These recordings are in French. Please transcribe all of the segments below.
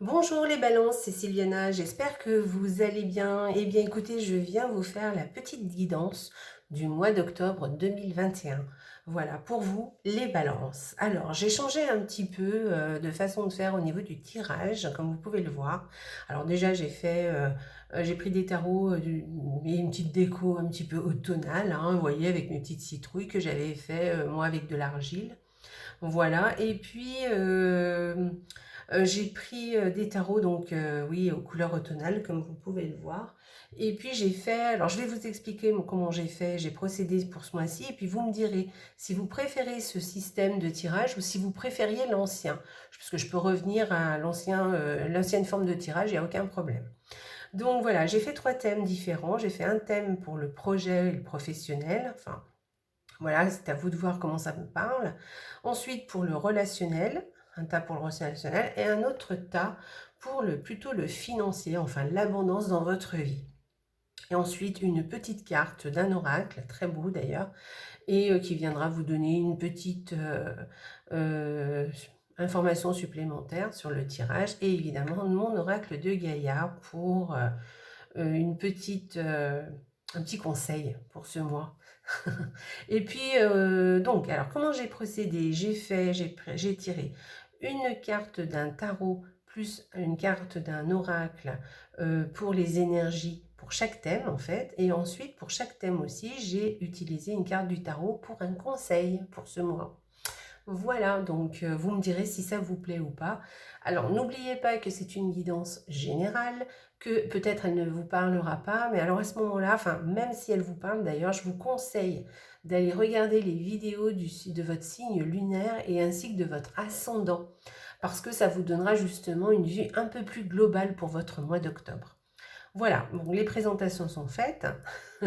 Bonjour les balances, c'est Sylviana, j'espère que vous allez bien. Eh bien écoutez, je viens vous faire la petite guidance du mois d'octobre 2021. Voilà, pour vous, les balances. Alors, j'ai changé un petit peu de façon de faire au niveau du tirage, comme vous pouvez le voir. Alors déjà, j'ai pris des tarots et une petite déco un petit peu automnale, hein, vous voyez, avec mes petites citrouilles que j'avais fait moi avec de l'argile. Voilà, et puis j'ai pris des tarots, donc oui, aux couleurs automnales, comme vous pouvez le voir. Et puis j'ai fait, alors je vais vous expliquer comment j'ai procédé pour ce mois-ci, et puis vous me direz si vous préférez ce système de tirage ou si vous préfériez l'ancien. Parce que je peux revenir à l'ancienne forme de tirage, il n'y a aucun problème. Donc voilà, j'ai fait 3 thèmes différents. J'ai fait un thème pour le projet et le professionnel, enfin voilà, c'est à vous de voir comment ça vous parle. Ensuite, pour le relationnel, un tas pour le relationnel et un autre tas pour plutôt le financier, enfin l'abondance dans votre vie. Et ensuite, une petite carte d'un oracle, très beau d'ailleurs, et qui viendra vous donner une petite euh, information supplémentaire sur le tirage. Et évidemment, mon oracle de Gaïa pour un petit conseil pour ce mois. Et puis, donc, alors comment j'ai procédé? J'ai tiré une carte d'un tarot plus une carte d'un oracle pour les énergies pour chaque thème en fait. Et ensuite, pour chaque thème aussi, j'ai utilisé une carte du tarot pour un conseil pour ce mois. Voilà, donc vous me direz si ça vous plaît ou pas. Alors n'oubliez pas que c'est une guidance générale, que peut-être elle ne vous parlera pas, mais alors à ce moment-là, enfin même si elle vous parle d'ailleurs, je vous conseille d'aller regarder les vidéos de votre signe lunaire et ainsi que de votre ascendant, parce que ça vous donnera justement une vue un peu plus globale pour votre mois d'octobre. Voilà, donc les présentations sont faites. Vous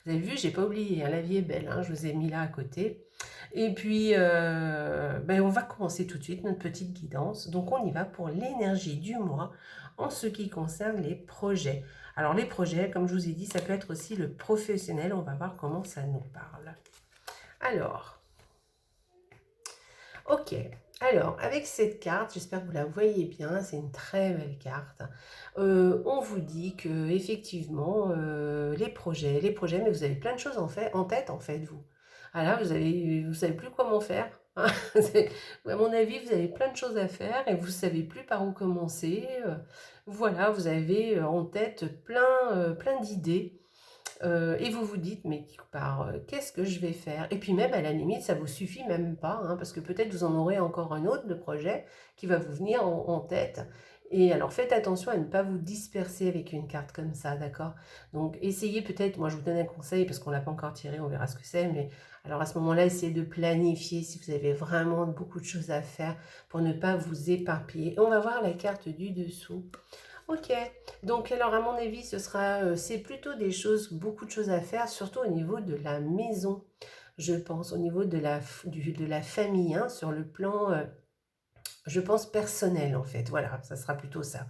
avez vu, j'ai pas oublié, hein, la vie est belle, hein, je vous ai mis là à côté. Et puis, on va commencer tout de suite notre petite guidance. Donc, on y va pour l'énergie du mois en ce qui concerne les projets. Alors, les projets, comme je vous ai dit, ça peut être aussi le professionnel. On va voir comment ça nous parle. Alors, ok. Alors, avec cette carte, j'espère que vous la voyez bien, c'est une très belle carte. On vous dit que effectivement, les projets, mais vous avez plein de choses en tête, en fait, vous. Ah là, vous savez plus comment faire. Hein. À mon avis, vous avez plein de choses à faire et vous savez plus par où commencer. Voilà, vous avez en tête plein d'idées. Et vous vous dites, mais qu'est-ce que je vais faire? Et puis même, à la limite, ça vous suffit même pas, hein, parce que peut-être vous en aurez encore un autre de projet qui va vous venir en tête. Et alors faites attention à ne pas vous disperser avec une carte comme ça, d'accord? Donc essayez peut-être, moi je vous donne un conseil, parce qu'on ne l'a pas encore tiré, on verra ce que c'est, mais alors à ce moment-là, essayez de planifier si vous avez vraiment beaucoup de choses à faire pour ne pas vous éparpiller. Et on va voir la carte du dessous. Ok, donc alors à mon avis, c'est plutôt beaucoup de choses à faire, surtout au niveau de la maison, je pense, au niveau de la famille, hein, sur le plan, je pense, personnel en fait, voilà, ça sera plutôt ça.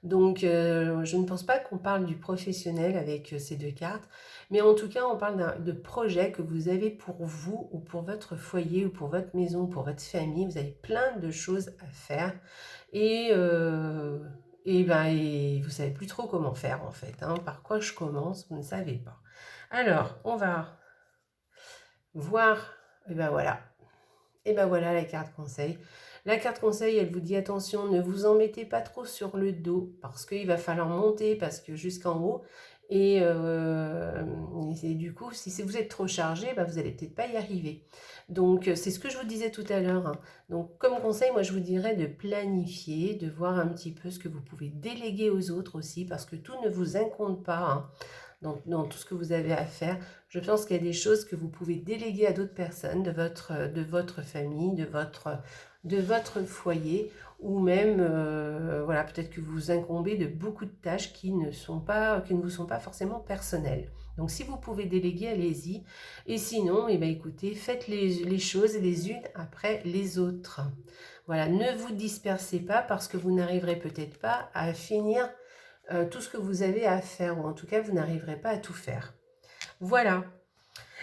Donc je ne pense pas qu'on parle du professionnel avec ces deux cartes, mais en tout cas on parle de projet que vous avez pour vous ou pour votre foyer ou pour votre maison, pour votre famille, vous avez plein de choses à faire et, vous savez plus trop comment faire en fait, hein. Par quoi je commence, vous ne savez pas. Alors, on va voir, et ben voilà, et ben voilà la carte conseil. La carte conseil, elle vous dit attention, ne vous en mettez pas trop sur le dos parce qu'il va falloir monter parce que jusqu'en haut. Et, du coup, si vous êtes trop chargé, vous n'allez peut-être pas y arriver. Donc, c'est ce que je vous disais tout à l'heure, hein. Donc, comme conseil, moi, je vous dirais de planifier, de voir un petit peu ce que vous pouvez déléguer aux autres aussi, parce que tout ne vous incombe pas, hein, dans tout ce que vous avez à faire. Je pense qu'il y a des choses que vous pouvez déléguer à d'autres personnes de votre famille, de votre foyer, ou même, voilà, peut-être que vous vous incombez de beaucoup de tâches qui ne vous sont pas forcément personnelles. Donc, si vous pouvez déléguer, allez-y. Et sinon, écoutez, faites les choses les unes après les autres. Voilà, ne vous dispersez pas parce que vous n'arriverez peut-être pas à finir tout ce que vous avez à faire, ou en tout cas, vous n'arriverez pas à tout faire. Voilà.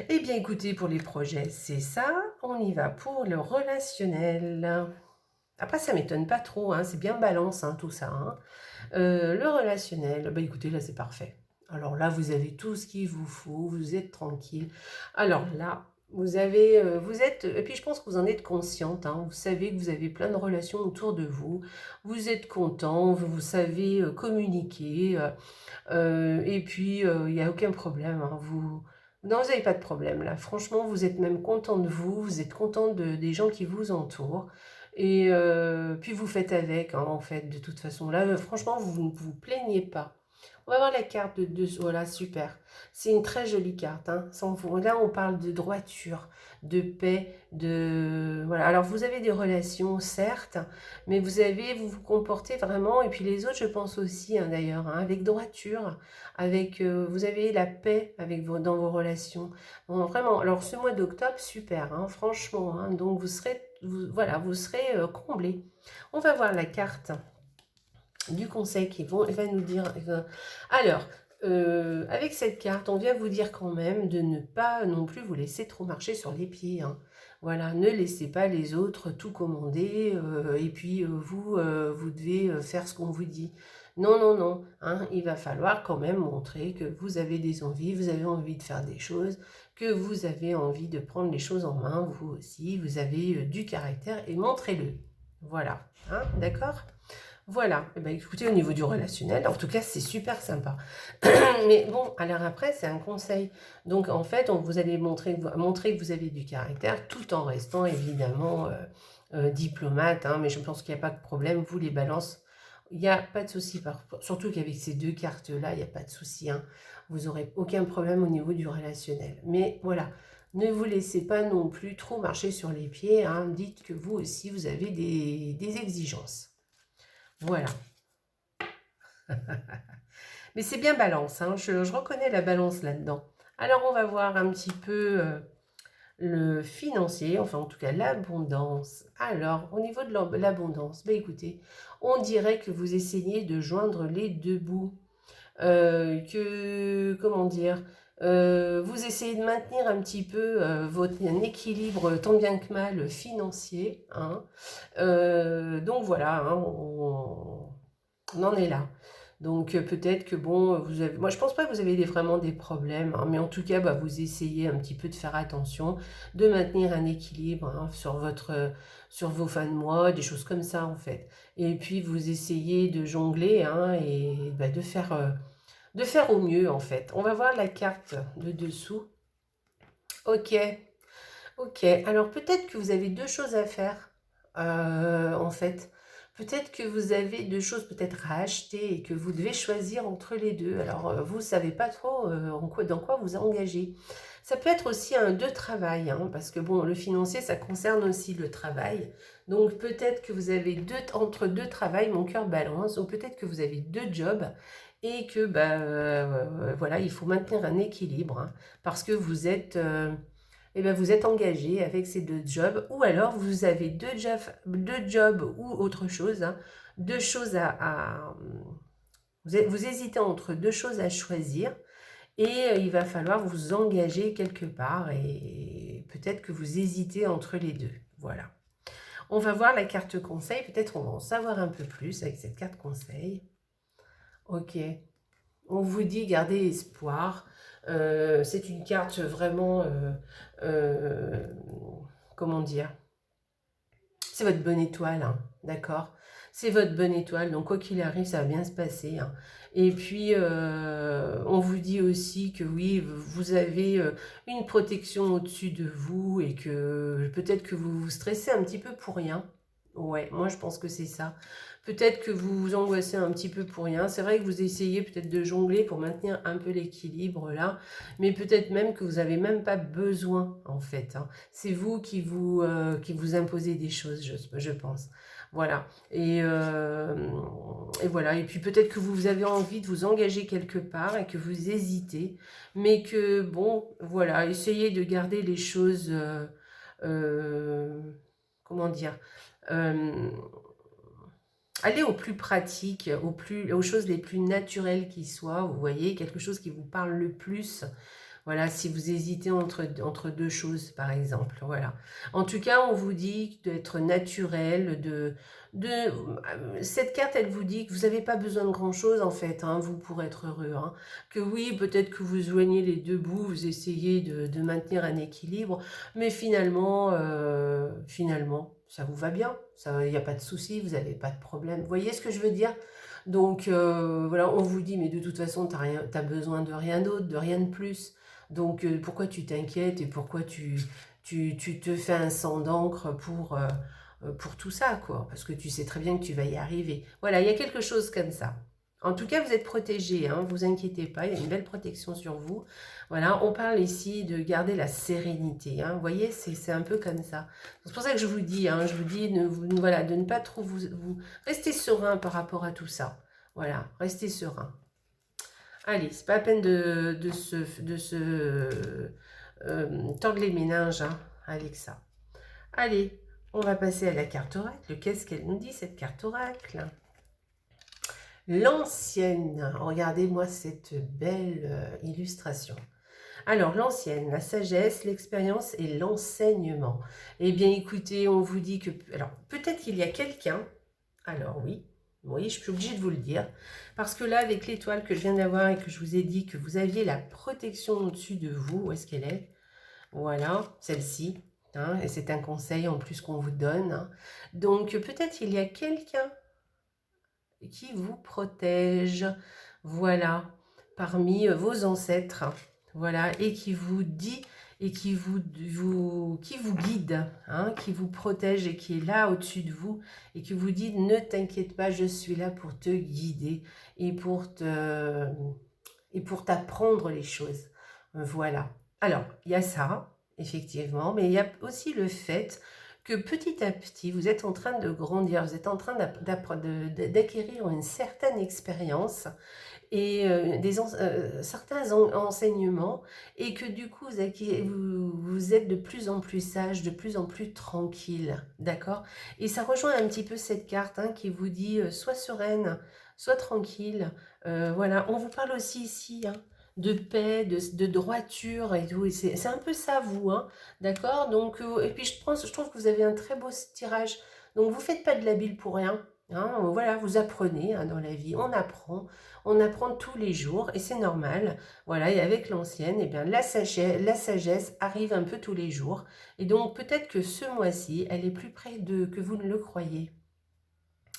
Eh bien, écoutez, pour les projets, c'est ça. On y va pour le relationnel. Après, ça m'étonne pas trop, hein, c'est bien balance, hein, tout ça, hein. Le relationnel, bah écoutez, là, c'est parfait. Alors là, vous avez tout ce qu'il vous faut, vous êtes tranquille. Alors là, vous avez, vous êtes, et puis je pense que vous en êtes consciente, hein, vous savez que vous avez plein de relations autour de vous, vous êtes content, vous savez communiquer, et puis il n'y a aucun problème, hein, non, vous n'avez pas de problème là. Franchement, vous êtes même content de vous, vous êtes content des gens qui vous entourent. Et puis vous faites avec, hein, en fait, de toute façon. Là, franchement, vous ne vous plaignez pas. On va voir la carte voilà, super. C'est une très jolie carte, hein. Là, on parle de droiture, de paix, de... Voilà. Alors, vous avez des relations, certes, mais vous vous comportez vraiment, et puis les autres, je pense aussi, hein, d'ailleurs, hein, avec droiture, vous avez la paix dans vos relations. Bon, vraiment, alors ce mois d'octobre, super, hein, franchement, hein, donc voilà, vous serez comblé. On va voir la carte du conseil elle va nous dire. Alors, avec cette carte, on vient vous dire quand même de ne pas non plus vous laisser trop marcher sur les pieds, hein. Voilà, ne laissez pas les autres tout commander, et puis vous devez faire ce qu'on vous dit. Non, non, non, hein, il va falloir quand même montrer que vous avez des envies, vous avez envie de faire des choses, que vous avez envie de prendre les choses en main, vous aussi, vous avez du caractère et montrez-le. Voilà, hein, d'accord? Voilà, eh ben, écoutez, au niveau du relationnel, en tout cas, c'est super sympa. Mais bon, alors après, c'est un conseil. Donc, en fait, vous allez montrer que vous avez du caractère, tout en restant évidemment diplomate, hein, mais je pense qu'il n'y a pas de problème. Vous, les balances, il n'y a pas de souci. Surtout qu'avec ces deux cartes-là, il n'y a pas de souci, hein. Vous n'aurez aucun problème au niveau du relationnel. Mais voilà, ne vous laissez pas non plus trop marcher sur les pieds, hein. Dites que vous aussi, vous avez des exigences. Voilà. Mais c'est bien balance, hein. Je reconnais la balance là-dedans. Alors, on va voir un petit peu le financier, enfin en tout cas l'abondance. Alors, au niveau de l'abondance, ben écoutez, on dirait que vous essayez de joindre les deux bouts. Comment dire, vous essayez de maintenir un petit peu un équilibre tant bien que mal financier, hein. Donc voilà, hein, on en est là. Donc peut-être que bon, moi je pense pas que vous avez vraiment des problèmes, hein, mais en tout cas, bah, vous essayez un petit peu de faire attention, de maintenir un équilibre, hein, sur vos fins de mois, des choses comme ça en fait. Et puis vous essayez de jongler, hein, et bah, de faire au mieux en fait. On va voir la carte de dessous. Ok, ok. Alors peut-être que vous avez deux choses à faire, en fait. Peut-être que vous avez deux choses peut-être à acheter et que vous devez choisir entre les deux. Alors vous ne savez pas trop dans quoi vous engager. Ça peut être aussi un deux travail, hein, parce que bon, le financier, ça concerne aussi le travail. Donc peut-être que vous avez entre deux travails, mon cœur balance, ou peut-être que vous avez deux jobs et que bah, voilà, il faut maintenir un équilibre, hein, parce que eh ben, vous êtes engagé avec ces deux jobs, ou alors vous avez deux jobs ou autre chose, hein, deux choses vous hésitez entre deux choses à choisir, et il va falloir vous engager quelque part, et peut-être que vous hésitez entre les deux. Voilà. On va voir la carte conseil, peut-être on va en savoir un peu plus avec cette carte conseil. Ok. On vous dit gardez espoir. C'est une carte vraiment, euh, comment dire, c'est votre bonne étoile, hein, d'accord? C'est votre bonne étoile, donc quoi qu'il arrive, ça va bien se passer, hein. Et puis, on vous dit aussi que oui, vous avez une protection au-dessus de vous et que peut-être que vous vous stressez un petit peu pour rien. Ouais, moi je pense que c'est ça. Peut-être que vous vous angoissez un petit peu pour rien. C'est vrai que vous essayez peut-être de jongler pour maintenir un peu l'équilibre là, mais peut-être même que vous n'avez même pas besoin en fait, hein. C'est vous qui vous imposez des choses, je pense. Voilà. Et voilà. Et puis peut-être que vous avez envie de vous engager quelque part et que vous hésitez, mais que bon, voilà, essayez de garder les choses, euh, comment dire, euh, allez au plus pratique, aux choses les plus naturelles qui soient, vous voyez, quelque chose qui vous parle le plus. Voilà, si vous hésitez entre deux choses, par exemple. Voilà. En tout cas, on vous dit d'être naturel, cette carte, elle vous dit que vous n'avez pas besoin de grand-chose, en fait, hein, vous, pour être heureux. Hein. Que oui, peut-être que vous joignez les deux bouts, vous essayez de maintenir un équilibre, mais finalement, ça vous va bien. Il n'y a pas de souci, vous n'avez pas de problème. Vous voyez ce que je veux dire? Donc, voilà, on vous dit, mais de toute façon, t'as besoin de rien d'autre, de rien de plus. Donc, pourquoi tu t'inquiètes et pourquoi tu te fais un sang d'encre pour tout ça, quoi? Parce que tu sais très bien que tu vas y arriver. Voilà, il y a quelque chose comme ça. En tout cas, vous êtes protégé, hein, vous inquiétez pas, il y a une belle protection sur vous. Voilà, on parle ici de garder la sérénité. Hein, vous voyez, c'est un peu comme ça. C'est pour ça que je vous dis, hein, voilà, de ne pas trop vous rester serein par rapport à tout ça. Voilà, restez serein. Allez, c'est pas la peine de se tordre les méninges hein, avec ça. Allez, on va passer à la carte oracle. Qu'est-ce qu'elle nous dit, cette carte oracle? L'ancienne. Regardez-moi cette belle illustration. Alors, l'ancienne, la sagesse, l'expérience et l'enseignement. Eh bien, écoutez, on vous dit que... Alors, peut-être qu'il y a quelqu'un... Alors, oui, je suis obligée de vous le dire. Parce que là, avec l'étoile que je viens d'avoir et que je vous ai dit que vous aviez la protection au-dessus de vous, où est-ce qu'elle est? Voilà, celle-ci. Hein, et c'est un conseil en plus qu'on vous donne. Hein. Donc, peut-être il y a quelqu'un qui vous protège, voilà, parmi vos ancêtres, voilà, et qui vous dit, et qui vous guide, hein, qui vous protège et qui est là au-dessus de vous, et qui vous dit, ne t'inquiète pas, je suis là pour te guider, et pour t'apprendre les choses, voilà. Alors, il y a ça, effectivement, mais il y a aussi le fait que petit à petit, vous êtes en train de grandir, vous êtes en train d'acquérir une certaine expérience et certains enseignements, et que du coup, vous êtes de plus en plus sage, de plus en plus tranquille, d'accord? Et ça rejoint un petit peu cette carte hein, qui vous dit sois sereine, sois tranquille, voilà, on vous parle aussi ici, hein, de paix, de droiture et tout. C'est un peu ça, vous, hein, d'accord? Donc, et puis je trouve que vous avez un très beau tirage. Donc, vous ne faites pas de la bile pour rien. Hein, voilà, vous apprenez hein, dans la vie, on apprend tous les jours et c'est normal. Voilà, et avec l'ancienne, eh bien, la sagesse arrive un peu tous les jours. Et donc, peut-être que ce mois-ci, elle est plus près que vous ne le croyez.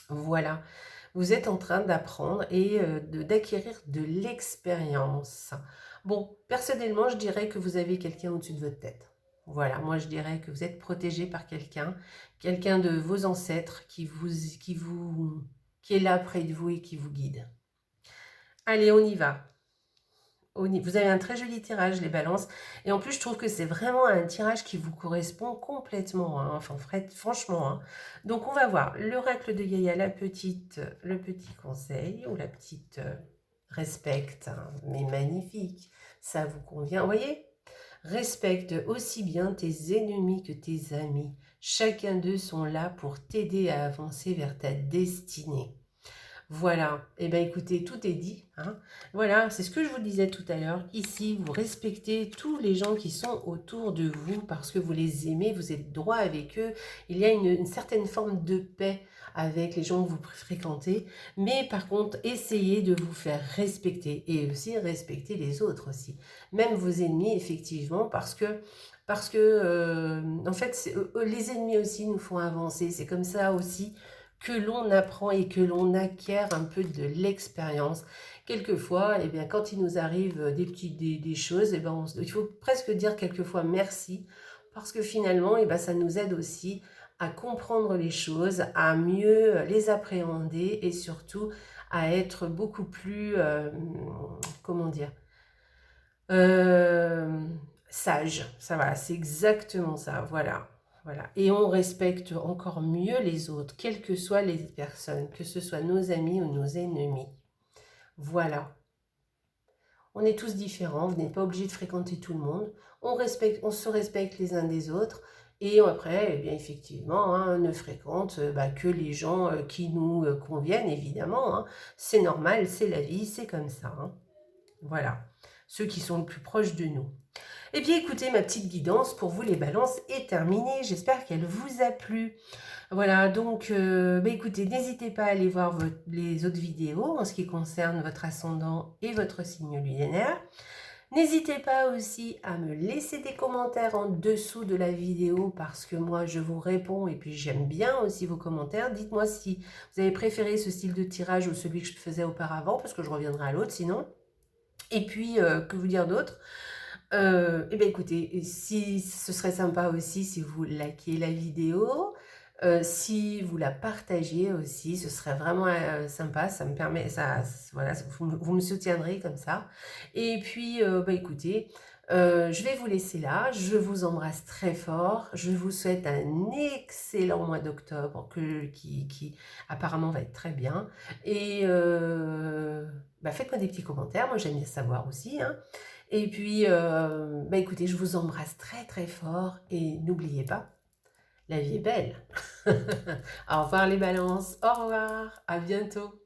Voilà. Vous êtes en train d'apprendre et d'acquérir de l'expérience. Bon, personnellement, je dirais que vous avez quelqu'un au-dessus de votre tête. Voilà, moi je dirais que vous êtes protégé par quelqu'un de vos ancêtres qui est là près de vous et qui vous guide. Allez, on y va. Vous avez un très joli tirage, les balances. Et en plus, je trouve que c'est vraiment un tirage qui vous correspond complètement. Hein. Enfin, franchement. Hein. Donc, on va voir l'oracle de Gaïa, le petit conseil ou la petite respecte. Hein, mais magnifique. Ça vous convient. Vous voyez? Respecte aussi bien tes ennemis que tes amis. Chacun d'eux sont là pour t'aider à avancer vers ta destinée. Voilà, et bien écoutez, tout est dit. Hein. Voilà, c'est ce que je vous disais tout à l'heure. Ici, vous respectez tous les gens qui sont autour de vous parce que vous les aimez, vous êtes droit avec eux. Il y a une certaine forme de paix avec les gens que vous fréquentez. Mais par contre, essayez de vous faire respecter et aussi respecter les autres aussi. Même vos ennemis, effectivement, parce que en fait, les ennemis aussi nous font avancer. C'est comme ça aussi que l'on apprend et que l'on acquiert un peu de l'expérience. Quelquefois, eh bien, quand il nous arrive des choses, eh bien, il faut presque dire quelquefois merci, parce que finalement, eh bien, ça nous aide aussi à comprendre les choses, à mieux les appréhender et surtout à être beaucoup plus, comment dire, sage. Ça va, c'est exactement ça, voilà. Voilà. Et on respecte encore mieux les autres, quelles que soient les personnes, que ce soit nos amis ou nos ennemis. Voilà. On est tous différents, vous n'êtes pas obligé de fréquenter tout le monde. On se respecte les uns des autres. Et après, eh bien, effectivement, hein, ne fréquente que les gens qui nous conviennent, évidemment. Hein. C'est normal, c'est la vie, c'est comme ça. Hein. Voilà. ceux qui sont le plus proches de nous. Eh bien écoutez, ma petite guidance pour vous les balances est terminée, j'espère qu'elle vous a plu. Voilà, donc écoutez, n'hésitez pas à aller voir les autres vidéos en ce qui concerne votre ascendant et votre signe lunaire. N'hésitez pas aussi à me laisser des commentaires en dessous de la vidéo parce que moi je vous réponds et puis j'aime bien aussi vos commentaires. Dites-moi si vous avez préféré ce style de tirage ou celui que je faisais auparavant parce que je reviendrai à l'autre sinon. Et puis, que vous dire d'autre? Et bien écoutez, si ce serait sympa aussi si vous likiez la vidéo, si vous la partagez aussi, ce serait vraiment, sympa. Ça me permet voilà, vous me soutiendrez comme ça. Et puis, écoutez, je vais vous laisser là. Je vous embrasse très fort. Je vous souhaite un excellent mois d'octobre qui apparemment va être très bien et faites-moi des petits commentaires. Moi, j'aime bien savoir aussi, hein. Et puis, écoutez, je vous embrasse très très fort et n'oubliez pas, la vie est belle. Au revoir les balances, au revoir, à bientôt.